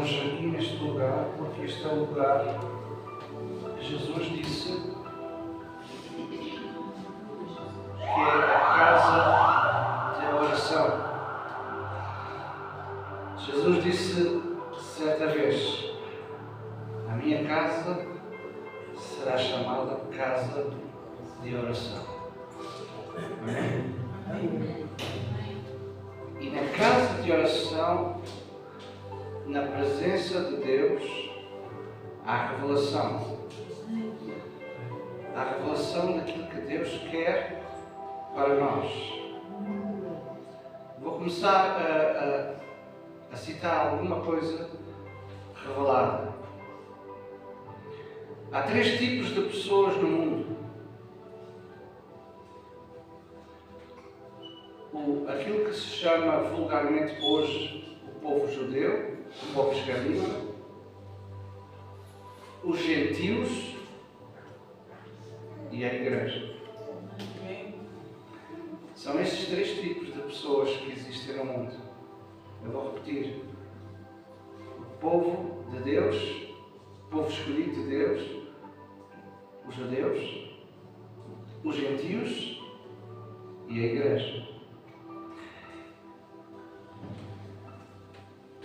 estamos aqui neste lugar porque este é o lugar que Jesus disse que é a casa de oração. Jesus disse certa vez: a minha casa será chamada casa de oração. Amém? E na casa de oração, na presença de Deus, há revelação. Há revelação daquilo que Deus quer para nós. Vou começar a citar alguma coisa revelada. Há 3 tipos de pessoas no mundo. Aquilo que se chama vulgarmente hoje o povo judeu, o povo israelita, os gentios e a igreja. São estes 3 tipos de pessoas que existem no mundo. Eu vou repetir. O povo de Deus, o povo escolhido de Deus, os judeus, os gentios e a igreja.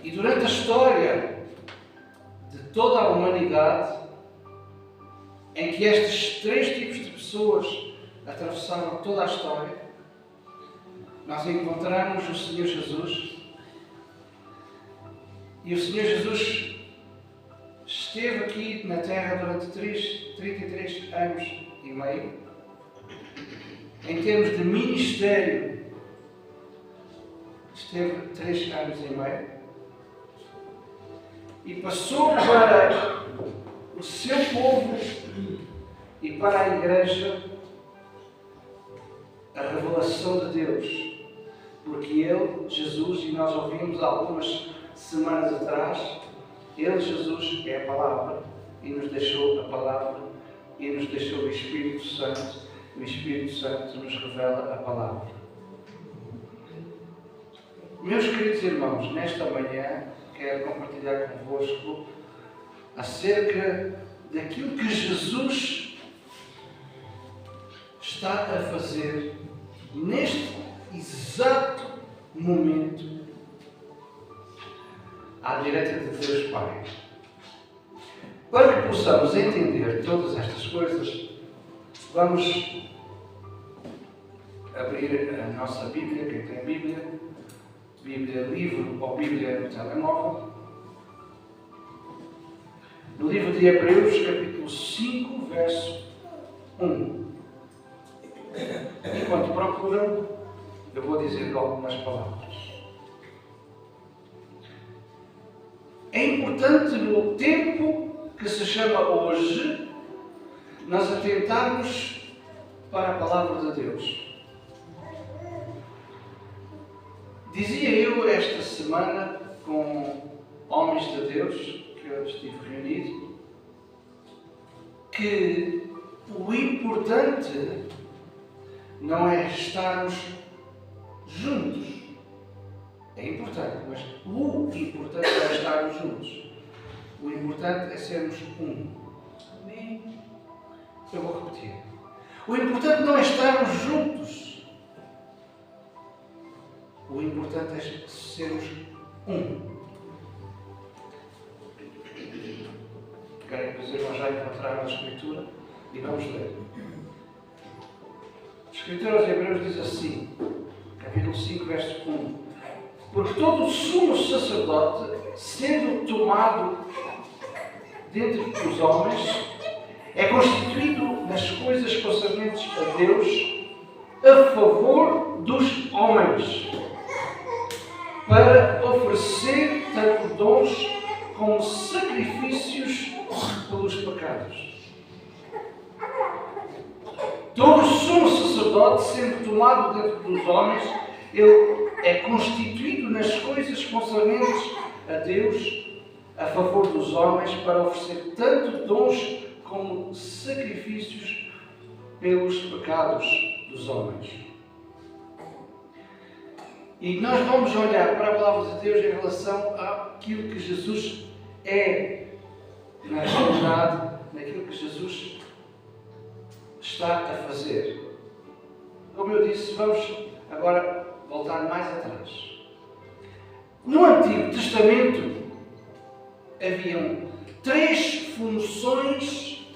E durante a história de toda a humanidade, em que estes 3 tipos de pessoas atravessaram toda a história, nós encontramos o Senhor Jesus. E o Senhor Jesus esteve aqui na Terra durante 33 anos e meio, em termos de ministério, esteve 3 anos e meio, e passou para o seu povo e para a igreja a revelação de Deus. Porque Ele, Jesus, e nós ouvimos algumas semanas atrás, Ele, Jesus, é a Palavra, e nos deixou a Palavra, e nos deixou o Espírito Santo, e o Espírito Santo nos revela a Palavra. Meus queridos irmãos, nesta manhã quero compartilhar convosco acerca daquilo que Jesus está a fazer neste exato momento à direita de Deus Pai. Para que possamos entender todas estas coisas, vamos abrir a nossa Bíblia, quem tem Bíblia livro ou Bíblia no telemóvel, no livro de Hebreus, capítulo 5, verso 1. Enquanto procuram, eu vou dizer algumas palavras. É importante no tempo que se chama hoje, nós atentarmos para a Palavra de Deus. Dizia eu esta semana com homens de Deus que eu estive reunido, que o importante não é estarmos juntos. É importante, mas o importante é estarmos juntos. O importante é sermos um. Amém? Eu vou repetir. O importante não é estarmos juntos. O importante é sermos um. Querem que os irmãos já encontraram a Escritura? E vamos ler. A Escritura aos Hebreus diz assim, capítulo 5, verso 1. Porque todo o sumo sacerdote, sendo tomado dentre os homens, é constituído nas coisas concernentes a Deus, a favor dos homens, para oferecer tanto dons como sacrifícios pelos pecados. Todo sumo sacerdote, sendo tomado dentro dos homens, ele é constituído nas coisas concernentes a Deus, a favor dos homens, para oferecer tanto dons como sacrifícios pelos pecados dos homens. E nós vamos olhar para a Palavra de Deus em relação a naquilo que Jesus é, na realidade, naquilo que Jesus está a fazer. Como eu disse, vamos agora voltar mais atrás. No Antigo Testamento haviam 3 funções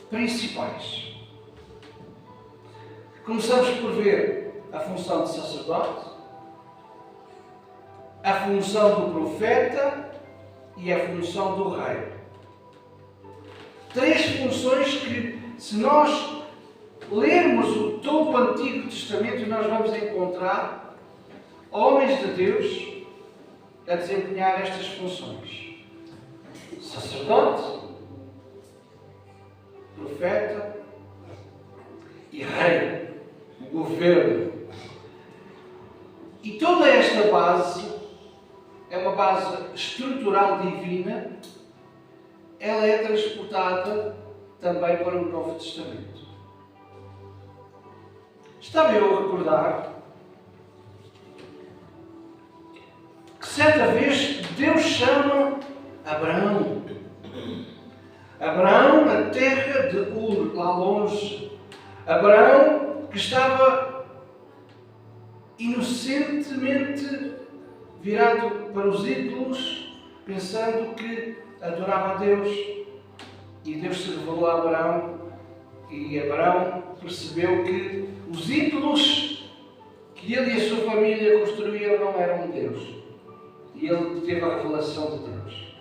principais. Começamos por ver a função de sacerdote, a função do profeta e a função do rei. 3 funções que, se nós lermos todo o Antigo Testamento, nós vamos encontrar homens de Deus a desempenhar estas funções: sacerdote, profeta e rei, governo. E toda esta base é uma base estrutural divina. Ela é transportada também para o Novo Testamento. Estava eu a recordar que certa vez Deus chama Abraão. Abraão na terra de Ur, lá longe. Abraão que estava inocentemente virado para os ídolos, pensando que adorava a Deus. E Deus se revelou a Abraão, e Abraão percebeu que os ídolos que ele e a sua família construíam não eram Deus. E ele teve a revelação de Deus.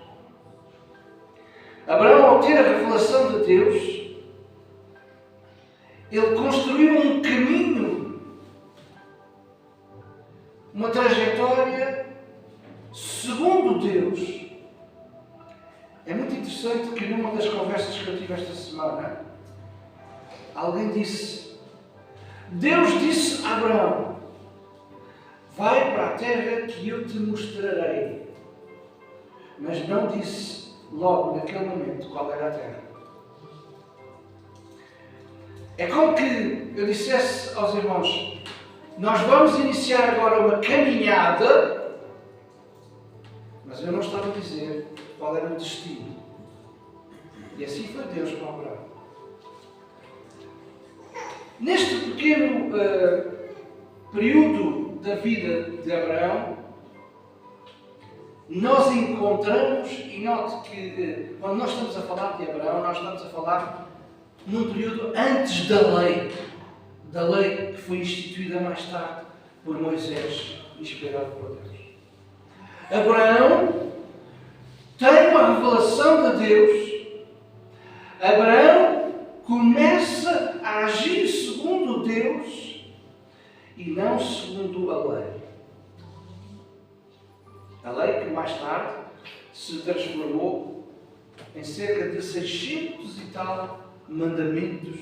Abraão, ao ter a revelação de Deus, ele construiu um caminho, uma trajetória segundo Deus. É muito interessante que numa das conversas que eu tive esta semana, alguém disse: Deus disse a Abraão: vai para a terra que eu te mostrarei. Mas não disse logo naquele momento qual era a terra. É como que eu dissesse aos irmãos: nós vamos iniciar agora uma caminhada, mas eu não estava a dizer qual era o destino. E assim foi Deus com Abraão. Neste pequeno período da vida de Abraão, nós encontramos, e note que quando nós estamos a falar de Abraão, nós estamos a falar num período antes da lei que foi instituída mais tarde por Moisés, inspirado por Deus. Abraão tem uma revelação de Deus. Abraão começa a agir segundo Deus e não segundo a lei. A lei que mais tarde se transformou em cerca de 600 e tal mandamentos,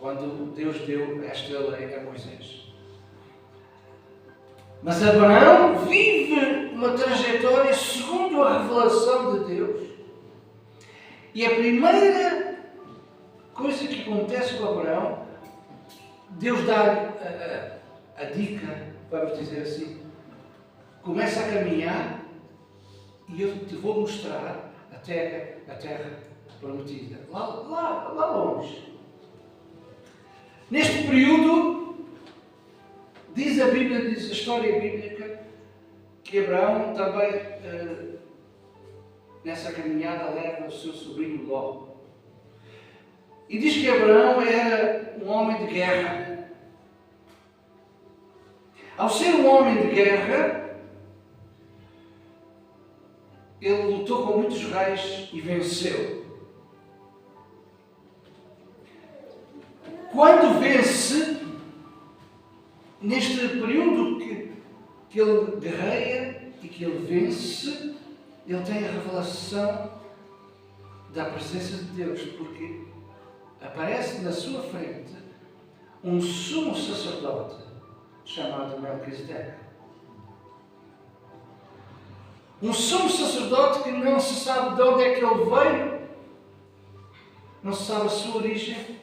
quando Deus deu esta lei a Moisés. Mas Abraão vive uma trajetória segundo a revelação de Deus. E a primeira coisa que acontece com Abraão, Deus dá-lhe a dica, vamos dizer assim: começa a caminhar e eu te vou mostrar a terra prometida, lá longe. Neste período, diz a Bíblia, diz a história bíblica, que Abraão também, nessa caminhada, leva o seu sobrinho Ló. E diz que Abraão era um homem de guerra. Ao ser um homem de guerra, ele lutou com muitos reis e venceu. Quando vence, neste período que ele guerreia e que ele vence, ele tem a revelação da presença de Deus, porque aparece na sua frente um sumo sacerdote chamado Melquisedeque. Um sumo sacerdote que não se sabe de onde é que ele veio, não se sabe a sua origem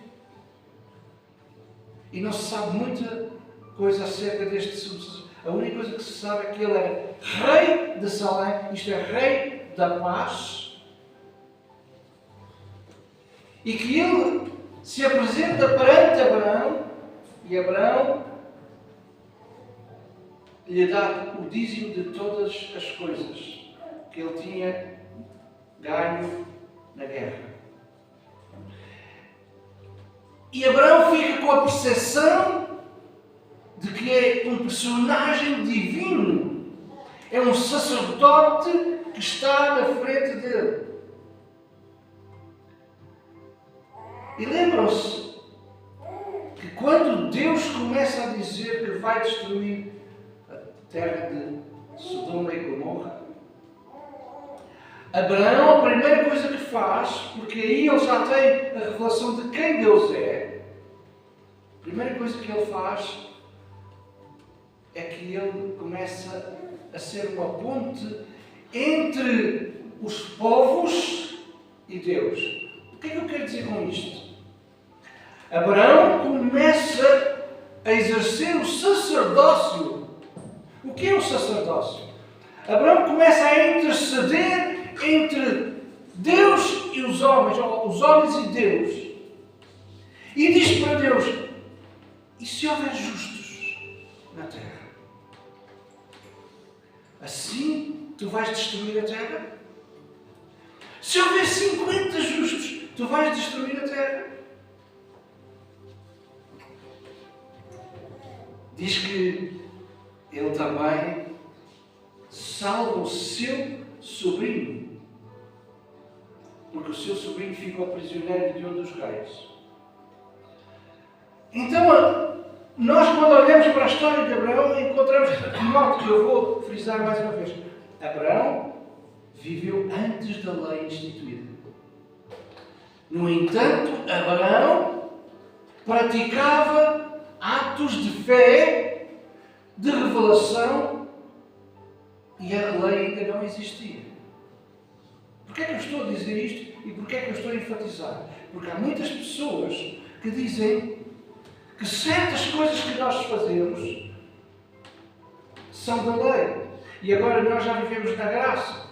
e não se sabe muita coisa acerca deste sumo sacerdote. A única coisa que se sabe é que ele era rei de Salém, isto é, rei da paz, e que ele se apresenta perante Abraão, e Abraão lhe dá o dízimo de todas as coisas que ele tinha ganho na guerra. E Abraão fica com a percepção de que é um personagem divino, é um sacerdote que está na frente dele. E lembram-se que quando Deus começa a dizer que vai destruir a terra de Sodoma e Gomorra, Abraão, a primeira coisa que faz, porque aí ele já tem a revelação de quem Deus é, a primeira coisa que ele faz é que ele começa a ser uma ponte entre os povos e Deus. O que é que eu quero dizer com isto? Abraão começa a exercer o sacerdócio. O que é o sacerdócio? Abraão começa a interceder entre Deus e os homens, ou os homens e Deus. E diz para Deus: e se houver justos na terra? Assim tu vais destruir a terra? Se houver 50 justos, tu vais destruir a terra? Diz que ele também salva o seu sobrinho, porque o seu sobrinho ficou prisioneiro de um dos reis. Então, nós quando olhamos para a história de Abraão, encontramos um modo que eu vou frisar mais uma vez. Abraão viveu antes da lei instituída. No entanto, Abraão praticava atos de fé, de revelação, e a lei ainda não existia. Porquê é que eu estou a dizer isto e porquê é que eu estou a enfatizar? Porque há muitas pessoas que dizem que certas coisas que nós fazemos são da lei. E agora nós já vivemos na graça.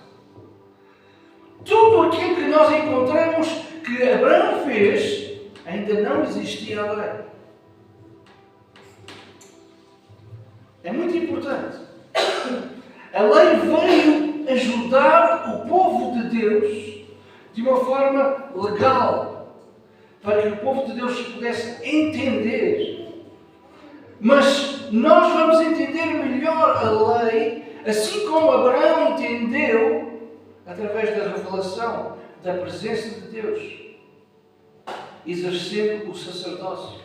Tudo aquilo que nós encontramos que Abraão fez, ainda não existia a lei. É muito importante. A lei veio ajudar o povo de Deus de uma forma legal, para que o povo de Deus pudesse entender. Mas nós vamos entender melhor a lei, assim como Abraão entendeu, através da revelação da presença de Deus, exercendo o sacerdócio.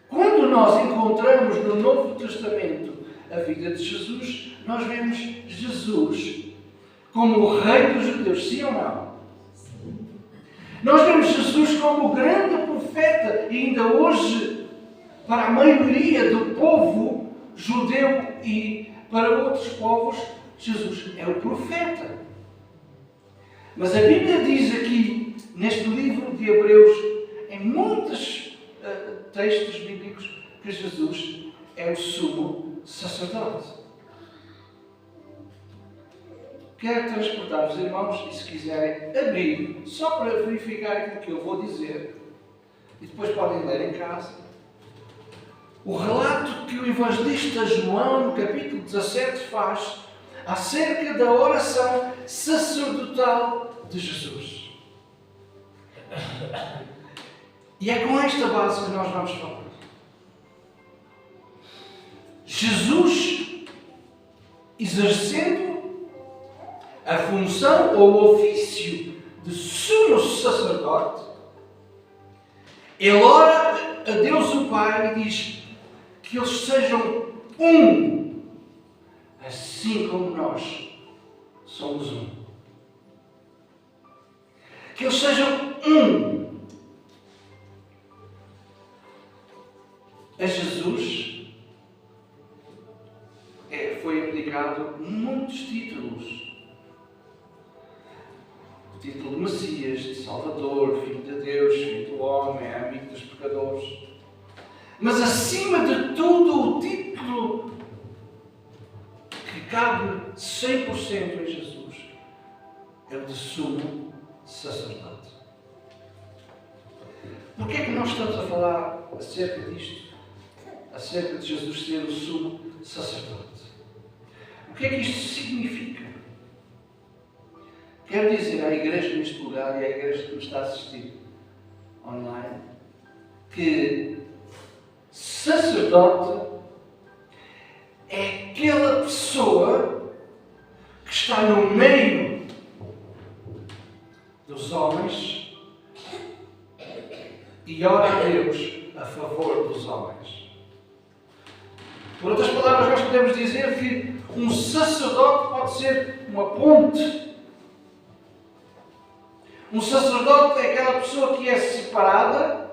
Quando nós encontramos no Novo Testamento a vida de Jesus, nós vemos Jesus como o Rei dos Judeus, sim ou não? Nós vemos Jesus como o grande profeta, e ainda hoje, para a maioria do povo judeu e para outros povos, Jesus é o profeta. Mas a Bíblia diz aqui, neste livro de Hebreus, em muitos textos bíblicos, que Jesus é o sumo sacerdote. Quero transportar os irmãos, e se quiserem abrir, só para verificar aquilo que eu vou dizer, e depois podem ler em casa, o relato que o evangelista João, no capítulo 17, faz acerca da oração sacerdotal de Jesus. E é com esta base que nós vamos falar. Jesus, exercendo a função ou o ofício de sumo sacerdote, ele ora a Deus o Pai e diz que eles sejam um, assim como nós somos um. Que eles sejam um. A Jesus foi aplicado muitos títulos. O título de Messias, de Salvador, Filho de Deus, Filho do Homem, amigo dos pecadores. Mas acima de tudo, o título cabe 100% em Jesus é o de sumo sacerdote. Porquê é que nós estamos a falar acerca disto? Acerca de Jesus ser o sumo sacerdote. O que é que isto significa? Quero dizer à igreja neste lugar e à igreja que me está a assistir online que sacerdote é aquela pessoa que está no meio dos homens e ora a Deus a favor dos homens. Por outras palavras, nós podemos dizer que um sacerdote pode ser uma ponte. Um sacerdote é aquela pessoa que é separada,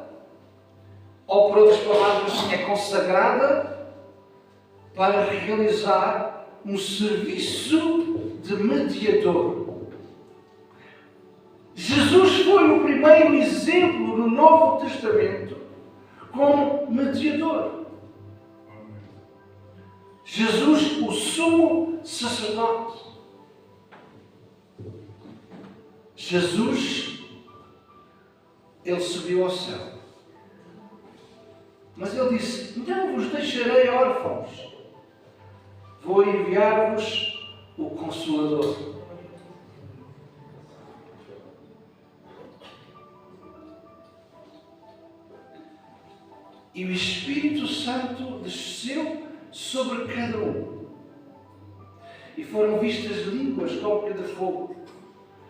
ou por outras palavras, é consagrada para realizar um serviço de mediador. Jesus foi o primeiro exemplo no Novo Testamento como mediador. Jesus, o sumo sacerdote. Jesus, ele subiu ao céu. Mas ele disse: não vos deixarei órfãos. Vou enviar-vos o Consolador. E o Espírito Santo desceu sobre cada um. E foram vistas línguas como que de fogo.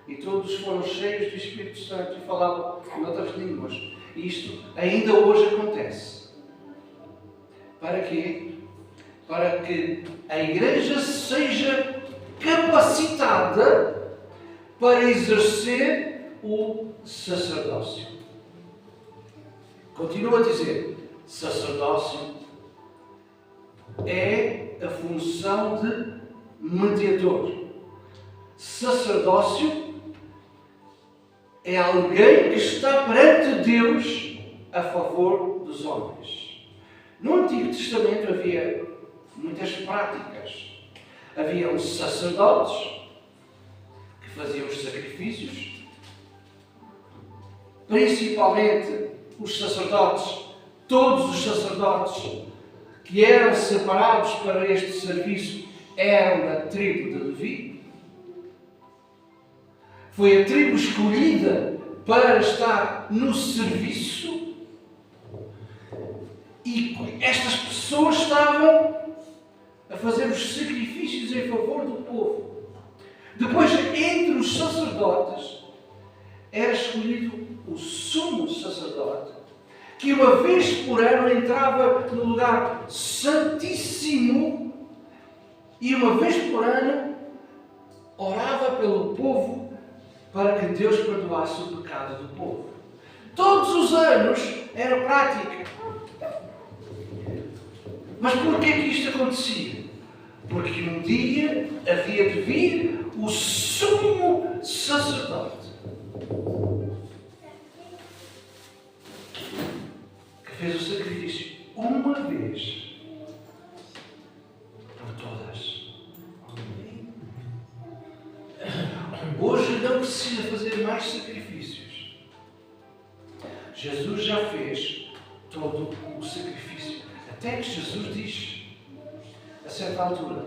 E todos foram cheios do Espírito Santo e falavam em outras línguas. E isto ainda hoje acontece. Para quê? Para que a Igreja seja capacitada para exercer o sacerdócio. Continuo a dizer, sacerdócio é a função de mediador. Sacerdócio é alguém que está perante Deus a favor dos homens. No Antigo Testamento havia muitas práticas. Havia os sacerdotes que faziam os sacrifícios, principalmente os sacerdotes, todos os sacerdotes que eram separados para este serviço eram da tribo de Levi. Foi a tribo escolhida para estar no serviço e estas pessoas estavam a fazer os sacrifícios em favor do povo. Depois, entre os sacerdotes, era escolhido o sumo sacerdote, que uma vez por ano entrava no lugar santíssimo e uma vez por ano orava pelo povo para que Deus perdoasse o pecado do povo. Todos os anos era prática. Mas porquê que isto acontecia? Porque um dia havia de vir o sumo sacerdote, que fez o sacrifício uma vez por todas. Hoje não precisa fazer mais sacrifícios. Jesus já fez todo o sacrifício. Até que Jesus diz, a certa altura,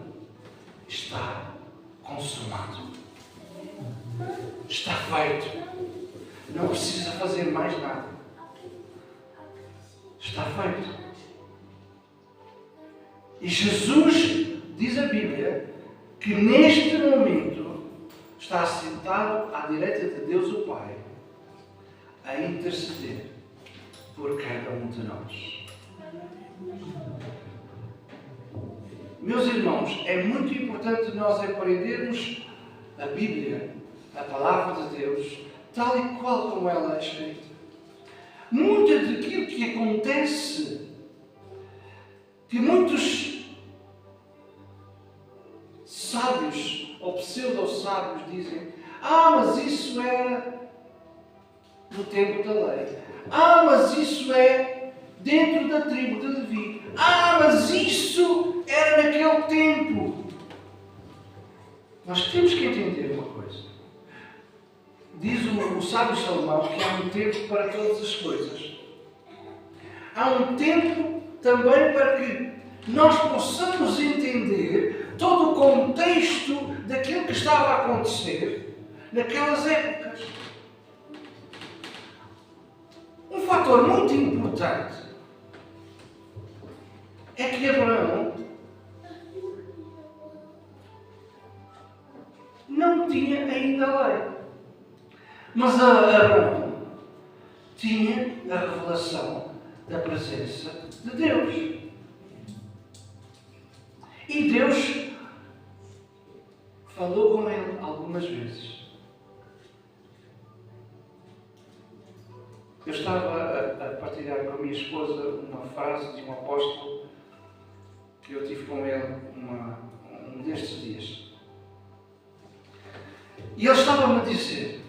está consumado. Está feito. Não precisa fazer mais nada. Está feito. E Jesus, diz a Bíblia, que neste momento está sentado à direita de Deus o Pai, a interceder por cada um de nós. Meus irmãos, é muito importante nós aprendermos a Bíblia, a Palavra de Deus, tal e qual como ela é escrita. Muito daquilo que acontece, que muitos sábios ou pseudo-sábios dizem: mas isso era no tempo da lei. Mas isso é dentro da tribo de Levi. Mas isso era naquele tempo. Nós temos que entender uma coisa. Diz o sábio Salomão que há um tempo para todas as coisas. Há um tempo também para que nós possamos entender todo o contexto daquilo que estava a acontecer naquelas épocas. Um fator muito importante é que Abraão não tinha ainda a lei. Mas Abraão tinha a revelação da presença de Deus. E Deus falou com ele algumas vezes. Eu estava a partilhar com a minha esposa uma frase de um apóstolo que eu tive com ele um destes dias. E ele estava-me a dizer: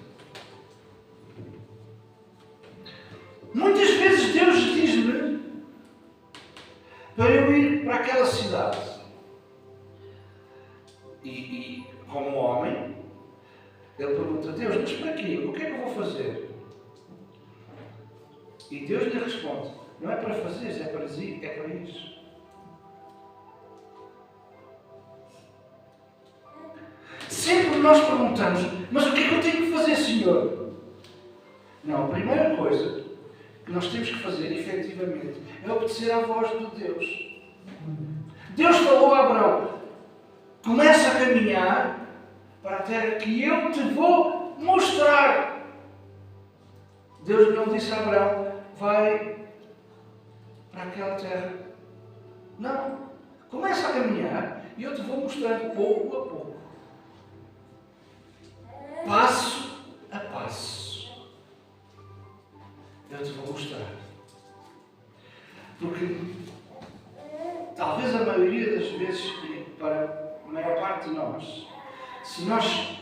muitas vezes Deus diz-me para eu ir para aquela cidade. E como homem, ele pergunta a Deus: mas para quê? O que é que eu vou fazer? E Deus lhe responde: não é para fazeres, é para ir. Sempre nós perguntamos: mas o que é que eu tenho que fazer, Senhor? Não, a primeira coisa que nós temos que fazer, efetivamente, é obedecer à voz de Deus. Deus falou a Abraão: começa a caminhar para a terra que eu te vou mostrar. Deus não disse a Abraão: vai para aquela terra. Não. Começa a caminhar e eu te vou mostrando pouco a pouco. Passo a passo. Eu te vou mostrar. Porque talvez a maioria das vezes, para a maior parte de nós, se nós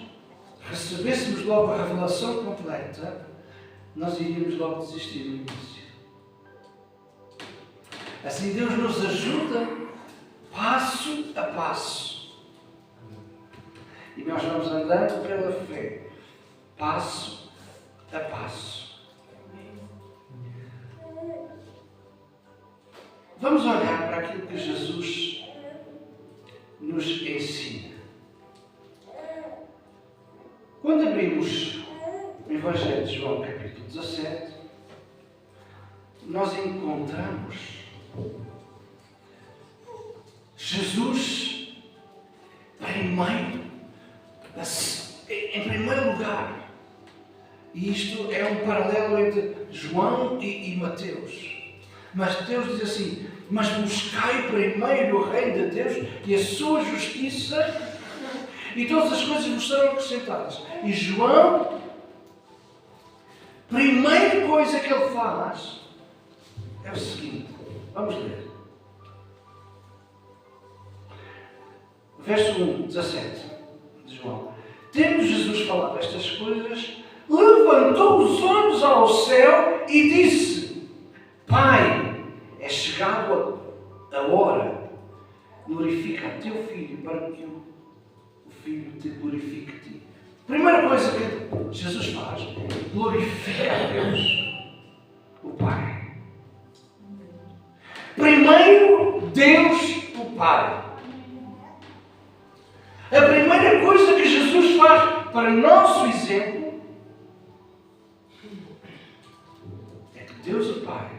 recebêssemos logo a revelação completa, nós iríamos logo desistir no início. Assim Deus nos ajuda passo a passo. E nós vamos andando pela fé, passo a passo. Vamos olhar para aquilo que Jesus nos ensina. Quando abrimos o Evangelho de João, capítulo 17, nós encontramos Jesus em primeiro lugar. E isto é um paralelo entre João e Mateus. Mateus diz assim: mas buscai primeiro o reino de Deus e a sua justiça, e todas as coisas vos serão acrescentadas. E João, primeira coisa que ele faz é o seguinte, vamos ler. Verso 1, 17 de João. Tendo Jesus falado estas coisas, levantou os olhos ao céu e disse: Pai, é chegado a hora, glorifica a teu Filho, para que o Filho te glorifique a ti. Primeira coisa que Jesus faz, glorifica a Deus, o Pai. Primeiro, Deus, o Pai. A primeira coisa que Jesus faz para nosso exemplo é que Deus, o Pai,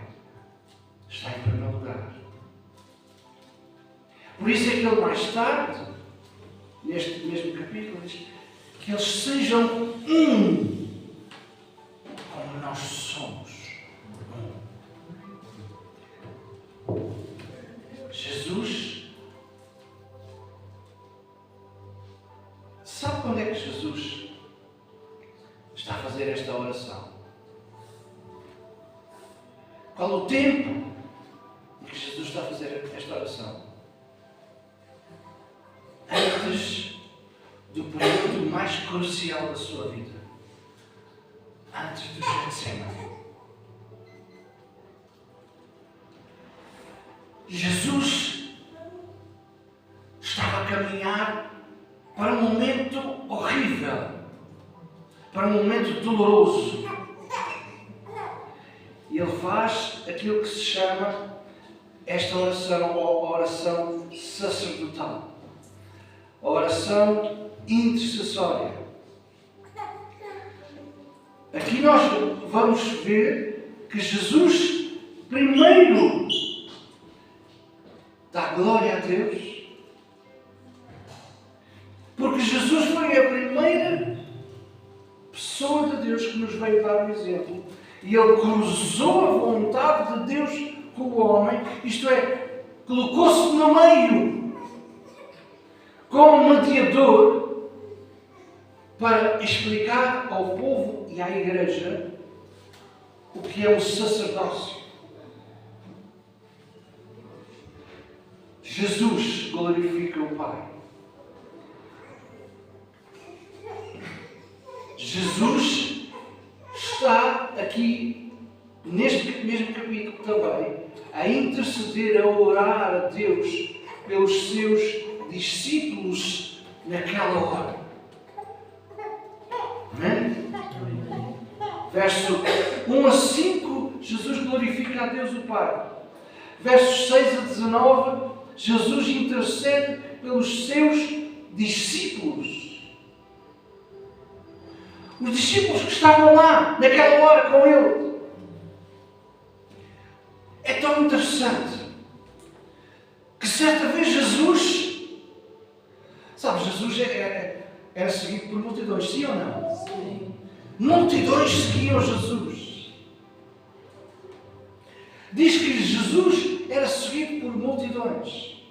está em primeiro lugar. Por isso é que ele mais tarde, neste mesmo capítulo, diz que eles sejam um, como nós somos um. Jesus, sabe quando é que Jesus está a fazer esta oração? Qual o tempo em que Jesus está a fazer esta oração? Antes do período mais crucial da sua vida. Antes do Getsemane. Jesus estava a caminhar para um momento horrível, para um momento doloroso. E ele faz aquilo que se chama esta oração, ou oração sacerdotal. A oração intercessória. Aqui nós vamos ver que Jesus primeiro dá glória a Deus, porque Jesus foi a primeira pessoa de Deus que nos veio dar o exemplo. E ele cruzou a vontade de Deus com o homem, isto é, colocou-se no meio como mediador para explicar ao povo e à igreja o que é o sacerdócio. Jesus glorifica o Pai. Jesus está aqui, neste mesmo capítulo também, a interceder, a orar a Deus pelos seus discípulos naquela hora. Amém? Verso 1 a 5, Jesus glorifica a Deus o Pai. Versos 6 a 19, Jesus intercede pelos seus discípulos. Os discípulos que estavam lá, naquela hora, com ele. É tão interessante que certa vez Jesus, sabe, Jesus era seguido por multidões, sim ou não? Sim. Multidões seguiam Jesus. Diz que Jesus era seguido por multidões.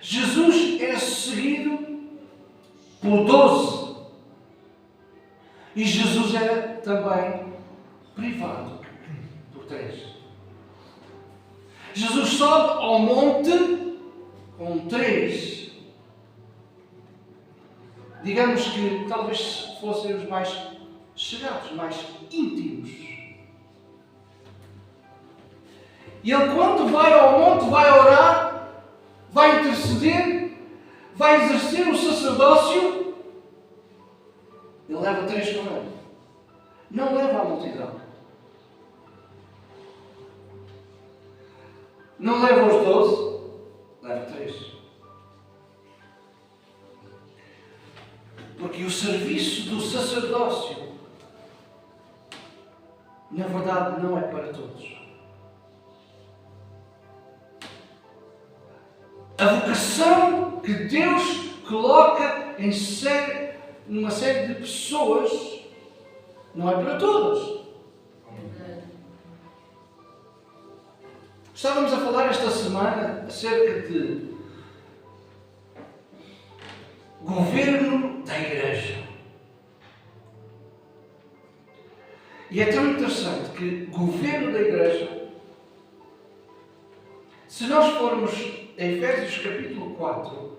Jesus era seguido por 12. E Jesus era também privado por 3. Jesus sobe ao monte com 3. Digamos que talvez fossem os mais chegados, mais íntimos. E ele, quando vai ao monte, vai orar, vai interceder, vai exercer o sacerdócio. Ele leva 3 com ele. Não leva a multidão. Não leva os 12, leva 3. Porque o serviço do sacerdócio, na verdade, não é para todos. A vocação que Deus coloca em uma série de pessoas não é para todos. Estávamos a falar esta semana acerca de governo da Igreja. E é tão interessante que governo da Igreja, se nós formos em Efésios capítulo 4,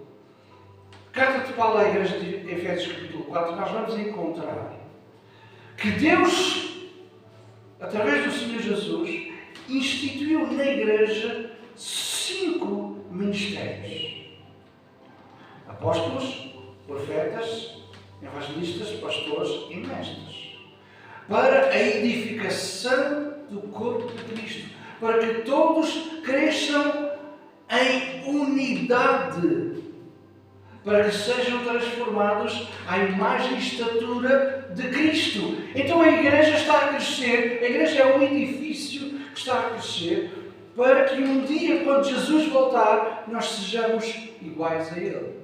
carta de Paulo à Igreja de Efésios capítulo 4, nós vamos encontrar que Deus, através do Senhor Jesus, instituiu na Igreja 5 ministérios: apóstolos, profetas, evangelistas, pastores e mestres, para a edificação do corpo de Cristo, para que todos cresçam em unidade, para que sejam transformados à imagem e estatura de Cristo. Então a Igreja está a crescer, a Igreja é um edifício que está a crescer, para que um dia, quando Jesus voltar, nós sejamos iguais a Ele.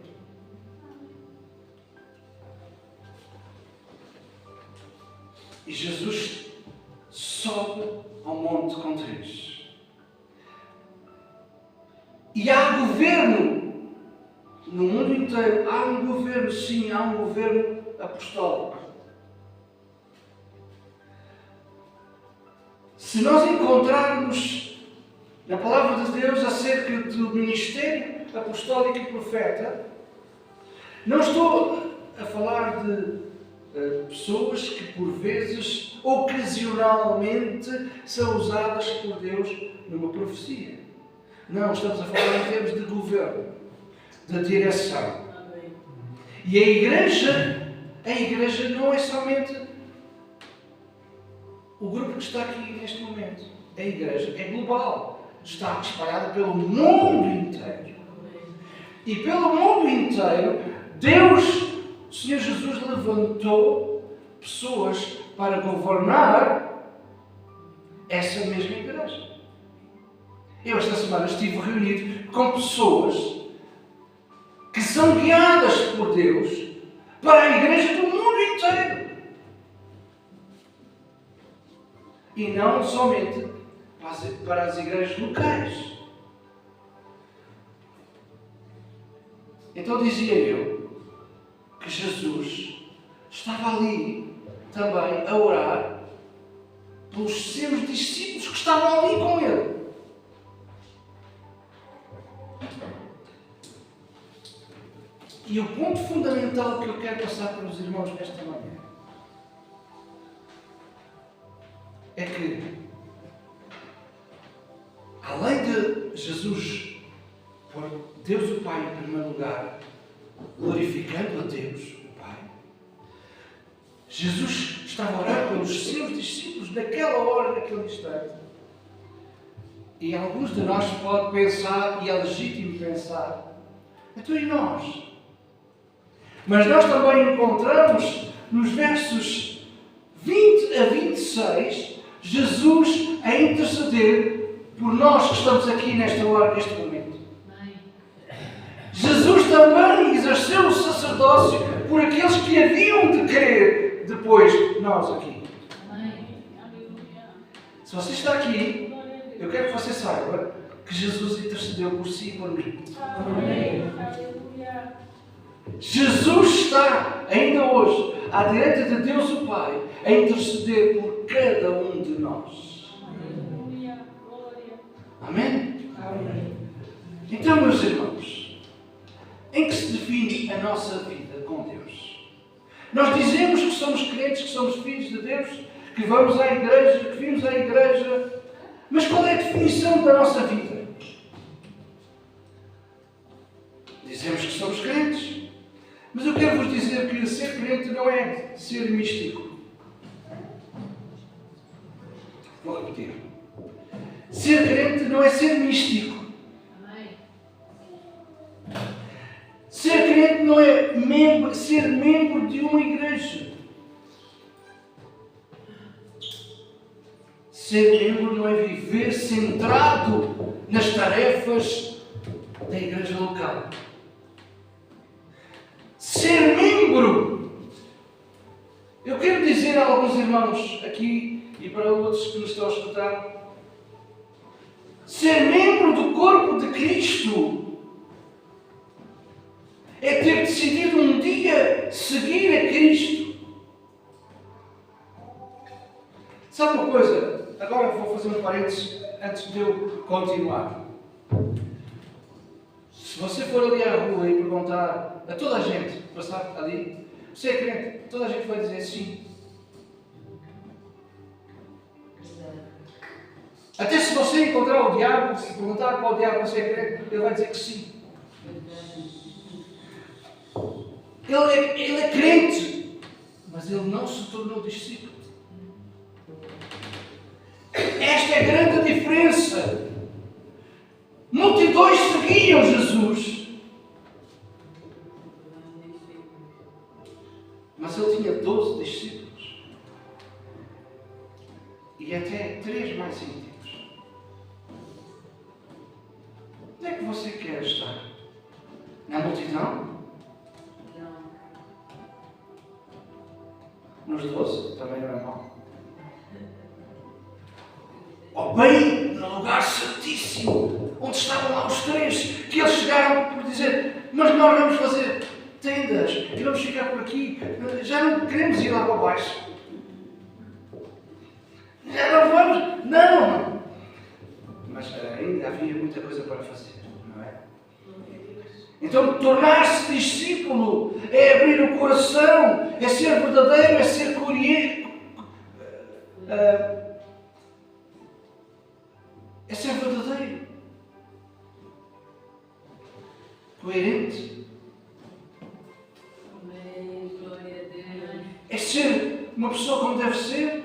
E Jesus sobe ao monte com 3. E há governo no mundo inteiro. Há um governo, sim, há um governo apostólico. Se nós encontrarmos na palavra de Deus acerca do ministério apostólico e profeta, não estou a falar de pessoas que por vezes, ocasionalmente, são usadas por Deus numa profecia. Não, estamos a falar em termos de governo, de direção. E a igreja não é somente o grupo que está aqui neste momento. A igreja é global. Está espalhada pelo mundo inteiro. E pelo mundo inteiro, Deus, o Senhor Jesus, levantou pessoas para governar essa mesma igreja. Eu esta semana estive reunido com pessoas que são guiadas por Deus para a igreja do mundo inteiro. E não somente para as igrejas locais. Então dizia eu que Jesus estava ali também a orar pelos seus discípulos que estavam ali com ele. E o ponto fundamental que eu quero passar para os irmãos nesta manhã é que, além de Jesus pôr Deus o Pai em primeiro lugar, glorificando a Deus o Pai, Jesus estava a orar pelos seus discípulos naquela hora, naquele instante. E alguns de nós podem pensar, e é legítimo pensar, então e nós? Mas nós também encontramos nos versos 20 a 26 Jesus a interceder por nós que estamos aqui nesta hora, neste momento. Jesus também exerceu o sacerdócio por aqueles que haviam de crer depois nós aqui. Se você está aqui, eu quero que você saiba que Jesus intercedeu por si e por mim. Jesus está, ainda hoje, à direita de Deus o Pai, a interceder por cada um de nós. Amém? Então, meus irmãos, em que se define a nossa vida com Deus? Nós dizemos que somos crentes, que somos filhos de Deus, que vamos à igreja, que vimos à igreja, mas qual é a definição da nossa vida? Dizemos que somos crentes. Mas eu quero vos dizer que ser crente não é ser místico. Vou repetir. Ser crente não é ser místico. Ser crente não é ser membro de uma igreja. Ser membro não é viver centrado nas tarefas da igreja local. Ser membro. Eu quero dizer a alguns irmãos aqui e para outros que nos estão a escutar. Ser membro do corpo de Cristo é ter decidido um dia seguir a Cristo. Sabe uma coisa? Agora vou fazer um parênteses antes de eu continuar. Se você for ali à rua e perguntar a toda a gente que passar ali, você é crente? Toda a gente vai dizer sim. Até se você encontrar o diabo, se perguntar para o diabo você é crente, ele vai dizer que sim. Ele é crente, mas ele não se tornou discípulo. Esta é a grande diferença. Multidões seguiam Jesus, mas ele tinha 12 discípulos e até 3 mais íntimos. Onde é que você quer estar? Na multidão? Nos 12? Também não é mau. Ou bem no lugar certíssimo, onde estavam lá os 3, que eles chegaram por dizer, mas nós vamos fazer tendas e vamos ficar por aqui, já não queremos ir lá para baixo. Já não vamos, não. Mas ainda havia muita coisa para fazer, não é? Então, tornar-se discípulo é abrir o coração, é ser verdadeiro, é ser é ser verdadeiro, coerente. é ser uma pessoa como deve ser,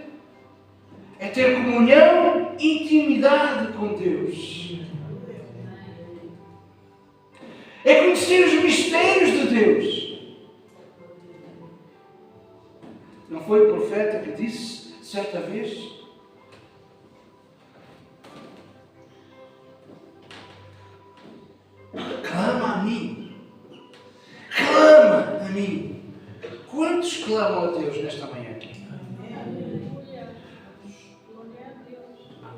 é ter comunhão, intimidade com Deus. É conhecer os mistérios de Deus. Não foi o profeta que disse certa vez: clama a mim. Clama a mim. Quantos clamam a Deus nesta manhã?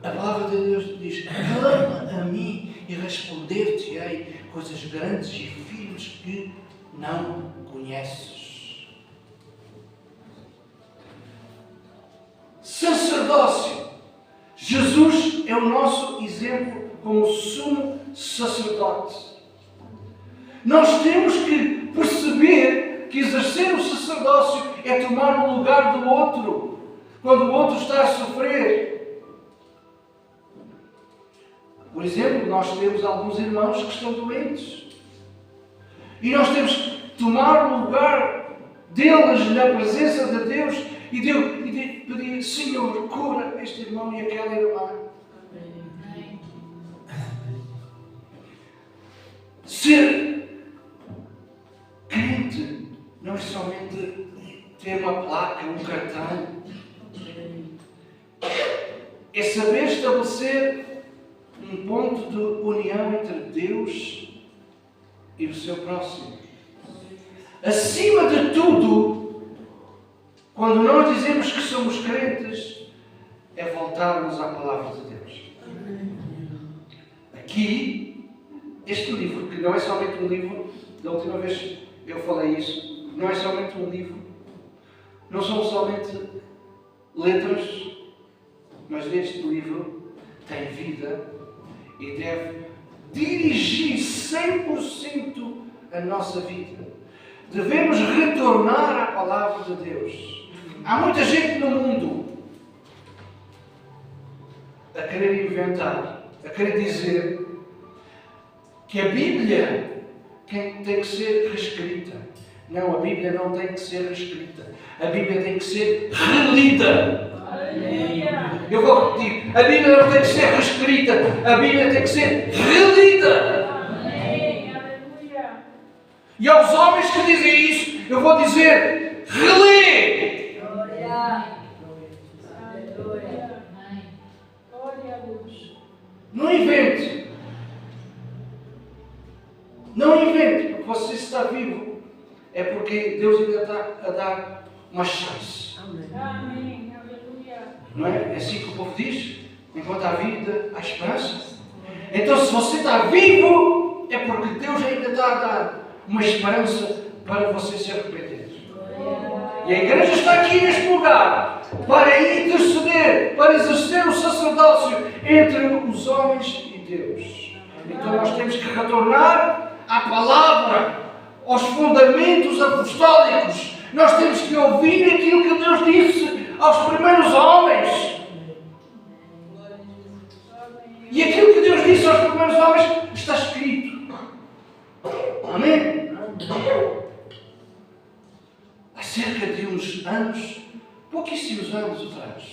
A palavra de Deus diz: clama a mim e responder-te-ei coisas grandes e firmes que não conheces. Sacerdócio. Jesus é o nosso exemplo como sumo sacerdote. Nós temos que perceber que exercer o sacerdócio é tomar o lugar do outro, quando o outro está a sofrer. Por exemplo, nós temos alguns irmãos que estão doentes. E nós temos que tomar o lugar deles na presença de Deus e pedir: Senhor, cura este irmão e aquela irmã. Ser crente não é somente ter uma placa, um cartão. É saber estabelecer um ponto de união entre Deus e o seu próximo. Acima de tudo, quando nós dizemos que somos crentes, é voltarmos à palavra de Deus. Aqui, este livro, que não é somente um livro, da última vez eu falei isso, não é somente um livro, não são somente letras, mas este livro tem vida e deve dirigir 100% a nossa vida. Devemos retornar à palavra de Deus. Há muita gente no mundo a querer inventar, a querer dizer que a Bíblia tem que ser reescrita. Não, a Bíblia não tem que ser reescrita. A Bíblia tem que ser relida. Eu vou repetir: a Bíblia não tem que ser reescrita, a Bíblia tem que ser relida. E aos homens que dizem isso, eu vou dizer: relê. Não invente. Não invente, porque você está vivo. É porque Deus ainda está a dar uma chance. Amém. Não é? É assim que o povo diz: enquanto há vida, há esperança. Então, se você está vivo, é porque Deus ainda está a dar uma esperança para você se arrepender. E a igreja está aqui neste lugar para interceder, para exercer o sacerdócio entre os homens e Deus. Então, nós temos que retornar à palavra, aos fundamentos apostólicos. Nós temos que ouvir aquilo que Deus disse aos primeiros homens. E aquilo que Deus disse aos primeiros homens está escrito. Amém? Há cerca de uns anos, pouquíssimos anos atrás,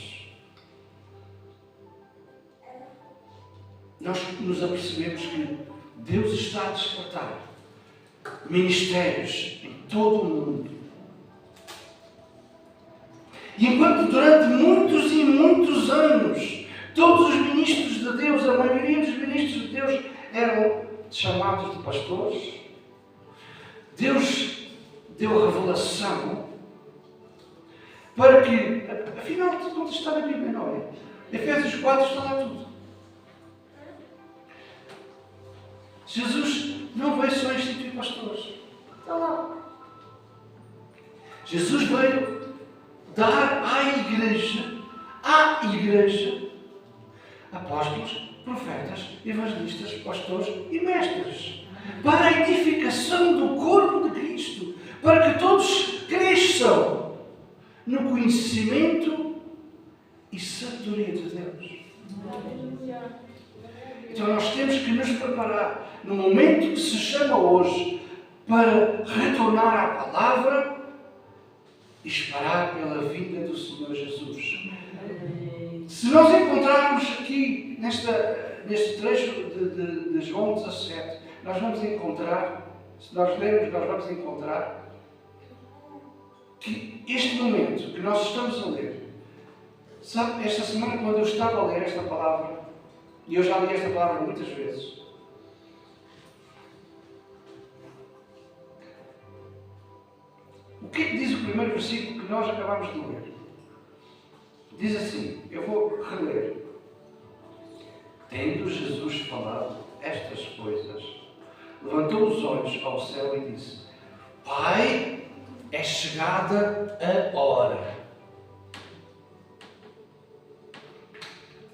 nós nos apercebemos que Deus está a despertar ministérios em todo o mundo. E enquanto durante muitos e muitos anos todos os ministros de Deus, a maioria dos ministros de Deus eram chamados de pastores, Deus deu a revelação para que, afinal de contas, está na Bíblia, não é? Efésios 4 está lá tudo. Jesus não veio só instituir pastores. Está lá. Jesus veio dar à igreja, apóstolos, profetas, evangelistas, pastores e mestres, para a edificação do corpo de Cristo, para que todos cresçam no conhecimento e sabedoria de Deus. Então nós temos que nos preparar no momento que se chama hoje para retornar à palavra e esperar pela vinda do Senhor Jesus. Se nós encontrarmos aqui, neste trecho de João 17, nós vamos encontrar, se nós lermos, nós vamos encontrar que este momento que nós estamos a ler, sabe, esta semana quando eu estava a ler esta palavra, e eu já li esta palavra muitas vezes, o que é que diz o primeiro versículo que nós acabamos de ler? Diz assim, eu vou reler. Tendo Jesus falado estas coisas, levantou os olhos ao céu e disse: Pai, é chegada a hora.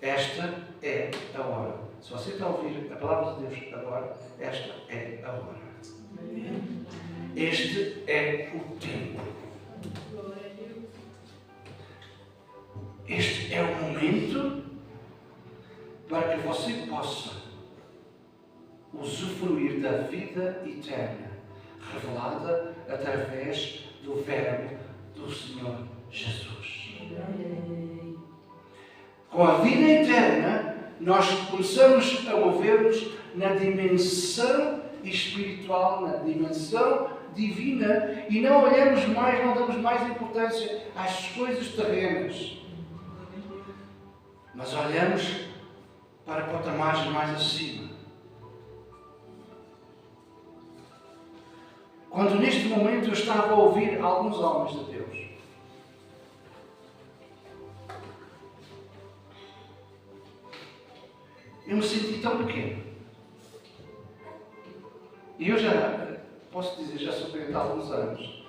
Esta é a hora. Se você está a ouvir a palavra de Deus agora, esta é a hora. Este é o tempo. Este é o momento para que você possa usufruir da vida eterna, revelada através do Verbo do Senhor Jesus. Com a vida eterna, nós começamos a mover-nos na dimensão espiritual, na dimensão divina, e não olhamos mais, não damos mais importância às coisas terrenas, mas olhamos para patamares mais acima. Quando neste momento eu estava a ouvir alguns homens de Deus, eu me senti tão pequeno. E eu já, posso dizer, já sou crente há alguns anos,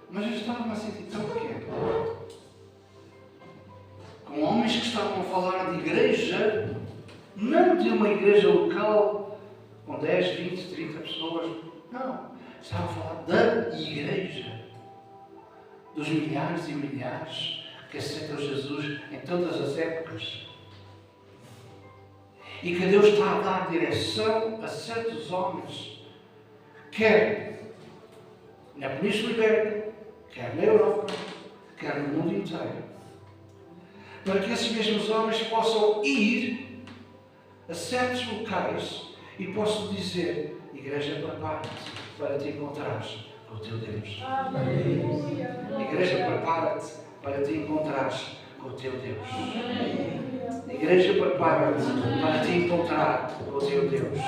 mas eu estava-me a sentir tão pequeno. Com homens que estavam a falar de igreja, não de uma igreja local com 10, 20, 30 pessoas, não. Estavam a falar da igreja, dos milhares e milhares que aceitam Jesus em todas as épocas. E que Deus está a dar direção a certos homens, quer na Península Ibérica, quer na Europa, quer no mundo inteiro, para que esses mesmos homens possam ir a certos locais e possam dizer: Igreja, prepara-te para te encontrares com o teu Deus. Igreja, prepara-te para te encontrares com o teu Deus. Igreja, prepara-te para te encontrar com o teu Deus.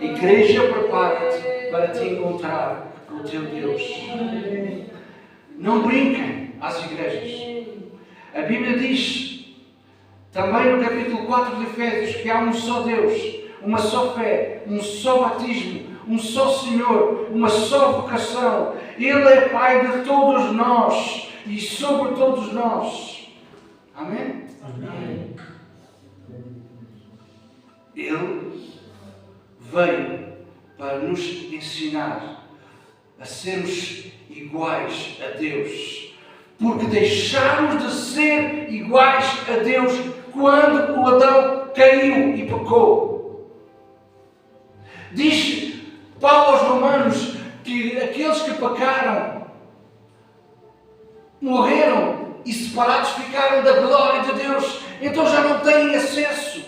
Igreja, prepara-te para te encontrar com o teu Deus. Não brinquem às igrejas. A Bíblia diz, também no capítulo 4 de Efésios, que há um só Deus, uma só fé, um só batismo, um só Senhor, uma só vocação. Ele é Pai de todos nós e sobre todos nós. Amém? Amém. Ele veio para nos ensinar a sermos iguais a Deus, porque deixámos de ser iguais a Deus quando o Adão caiu e pecou. Diz Paulo aos Romanos que aqueles que pecaram morreram e separados ficaram da glória de Deus, então já não têm acesso.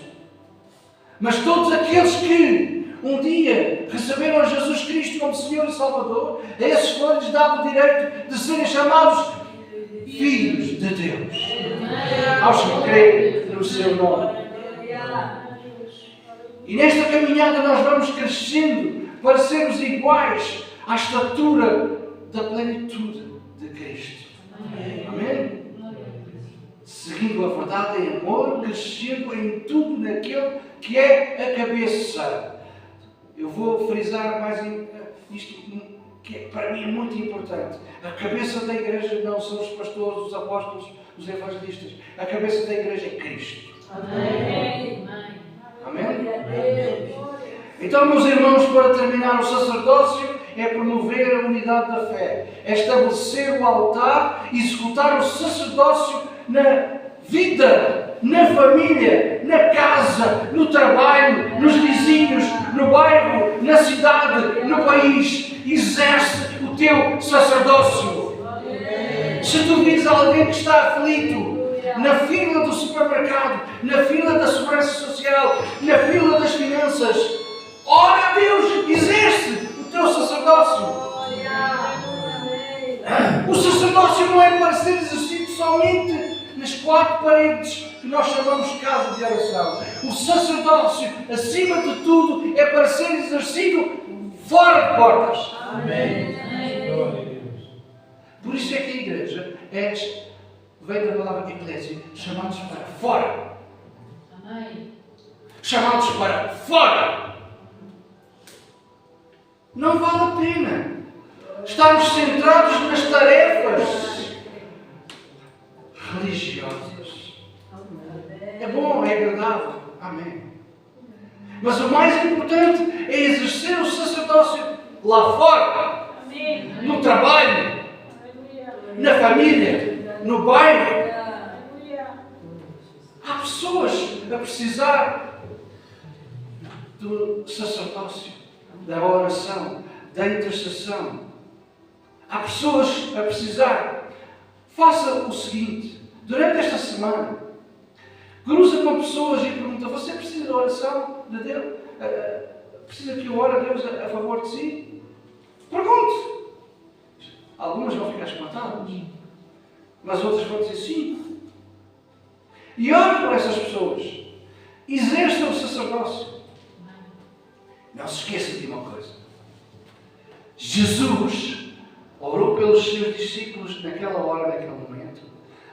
Mas todos aqueles que um dia receberam Jesus Cristo como Senhor e Salvador, a esses foi-lhes dado o direito de serem chamados filhos de Deus, aos que creem no seu nome. E nesta caminhada nós vamos crescendo para sermos iguais à estatura da plenitude de Cristo. Amém? Seguindo a verdade em amor, crescendo em tudo naquele que é a cabeça. Eu vou frisar mais isto, que para mim é muito importante. A cabeça da igreja não são os pastores, os apóstolos, os evangelistas. A cabeça da igreja é Cristo. Amém. Amém? Então, meus irmãos, para terminar, o sacerdócio é promover a unidade da fé, é estabelecer o altar e executar o sacerdócio na vida, na família, na casa, no trabalho, nos vizinhos, no bairro, na cidade, no país. Exerce o teu sacerdócio. Se tu vires alguém que está aflito, na fila do supermercado, na fila da segurança social, na fila das finanças, ora a Deus, exerce o teu sacerdócio. O sacerdócio não é para ser exercido somente nas quatro paredes que nós chamamos de casa de oração. O sacerdócio, acima de tudo, é para ser exercido fora de portas. Amém. Por isso é que a igreja vem da palavra eclésia, chamados para fora. Chamados para fora. Não vale a pena estarmos centrados nas tarefas religiosas. É bom, é agradável. Amém. Mas o mais importante é exercer o sacerdócio lá fora. No trabalho. Na família. No bairro. Há pessoas a precisar do sacerdócio, da oração, da intercessão. Há pessoas a precisar. Faça o seguinte, durante esta semana, cruza com pessoas e pergunta: você precisa de oração de Deus? Precisa que eu ore a Deus a favor de si? Pergunte. Algumas vão ficar espantadas, mas outras vão dizer sim. E ore por essas pessoas. Exerça o sacerdócio. Não se esqueça de uma coisa. Jesus orou pelos seus discípulos naquela hora, naquele momento.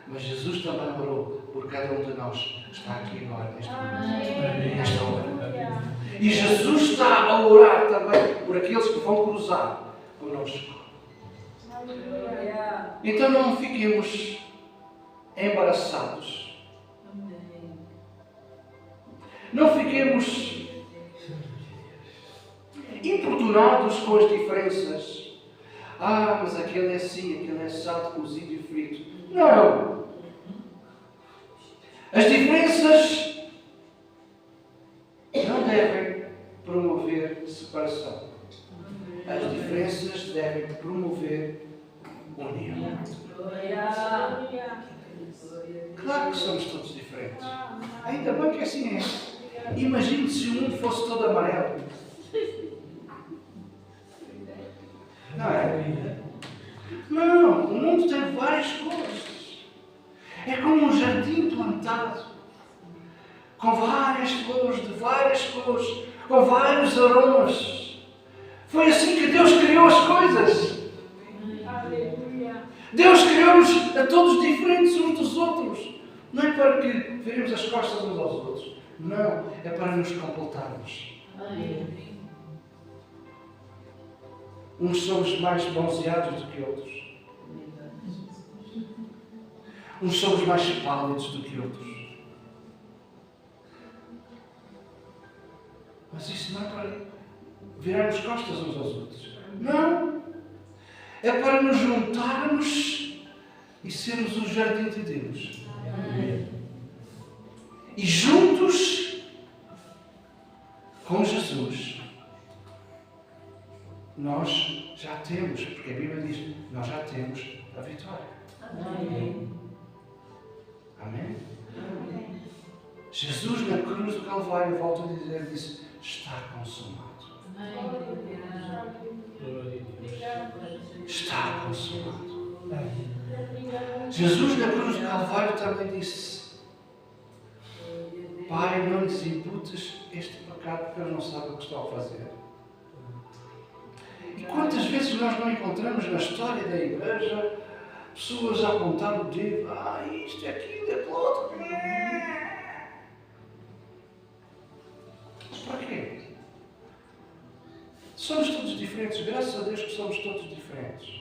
Mas Jesus também orou por cada um de nós que está aqui agora, neste momento, nesta hora. E Jesus está a orar também por aqueles que vão cruzar connosco. Então não fiquemos embaraçados. Não fiquemos importunados com as diferenças. Mas aquele é assim, aquele é assado, cozido e frito. Não! As diferenças não devem promover separação. As diferenças devem promover união. Claro que somos todos diferentes. Ainda bem que assim é. Imagine se o mundo fosse todo amarelo. Não é? Não, o mundo tem várias cores. É como um jardim plantado, com várias flores, de várias cores, com vários aromas. Foi assim que Deus criou as coisas. Deus criou-nos a todos diferentes uns dos outros. Não é para que viremos as costas uns aos outros. Não, é para nos completarmos. Uns somos mais bronzeados do que outros. Uns somos mais pálidos do que outros. Mas isso não é para virarmos costas uns aos outros. Não. É para nos juntarmos e sermos o jardim de Deus. E juntos com Jesus, nós já temos, porque a Bíblia diz, nós já temos a vitória. Amém. Amém? Jesus na cruz do Calvário, volta a dizer, disse, está consumado. Está consumado. Jesus na cruz do Calvário também disse, Pai, não lhes imputes este pecado porque eles não sabem o que estão a fazer. E quantas vezes nós não encontramos na história da igreja pessoas a apontar o dedo, isto, aquilo, aquilo outro. Mas para quê? Somos todos diferentes, graças a Deus que somos todos diferentes.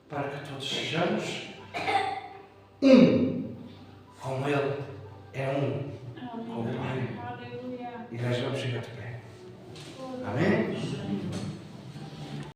Para que todos sejamos um. Com Ele é um. Com o Pai. E nós vamos chegar de pé. Amém?